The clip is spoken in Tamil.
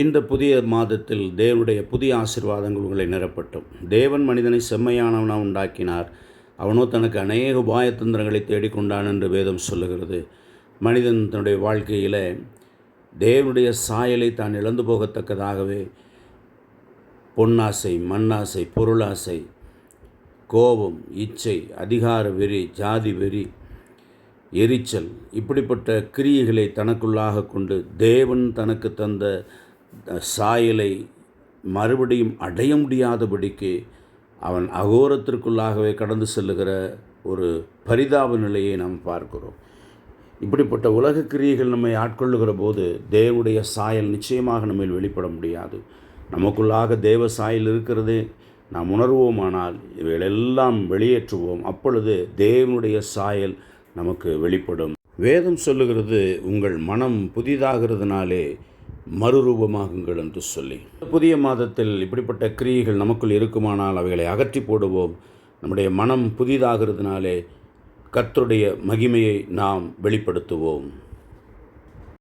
இந்த புதிய மாதத்தில் தேவனுடைய புதிய ஆசீர்வாதங்கள் உங்களை நிரப்பட்டும். தேவன் மனிதனை செம்மையானவனாக உண்டாக்கினார். அவனோ தனக்கு அநேக உபாயத்தந்திரங்களை தேடிக்கொண்டான் என்று வேதம் சொல்லுகிறது. மனிதன் தன்னுடைய வாழ்க்கையில் தேவனுடைய சாயலை தான் இழந்து போகத்தக்கதாகவே பொன்னாசை, மண்ணாசை, பொருளாசை, கோபம், இச்சை, அதிகார வெறி, ஜாதி வெறி, எரிச்சல், இப்படிப்பட்ட கிரியைகளை தனக்குள்ளாக கொண்டு தேவன் தனக்கு தந்த சாயலை மறுபடியும் அடைய முடியாதபடிக்கு அவன் அகோரத்திற்குள்ளாகவே கடந்து செல்லுகிற ஒரு பரிதாப நிலையை நாம் பார்க்கிறோம். இப்படிப்பட்ட உலக கிரியைகள் நம்மை ஆட்கொள்ளுகிற போது தேவனுடைய சாயல் நிச்சயமாக நம்மில் வெளிப்பட முடியாது. நமக்குள்ளாக தேவ சாயல் இருக்கிறதே நாம் உணர்வோமானால் இவைகளெல்லாம் வெளியேற்றுவோம். அப்பொழுது தேவனுடைய சாயல் நமக்கு வெளிப்படும். வேதம் சொல்லுகிறது, உங்கள் மனம் புதிதாகிறதுனாலே மறுரூபமாகுங்கள் என்று சொல்லி. புதிய மாதத்தில் இப்படிப்பட்ட கிரியைகள் நமக்குள் இருக்குமானால் அவைகளை அகற்றி போடுவோம். நம்முடைய மனம் புதிதாகிறதுனாலே கர்த்தருடைய மகிமையை நாம் வெளிப்படுத்துவோம்.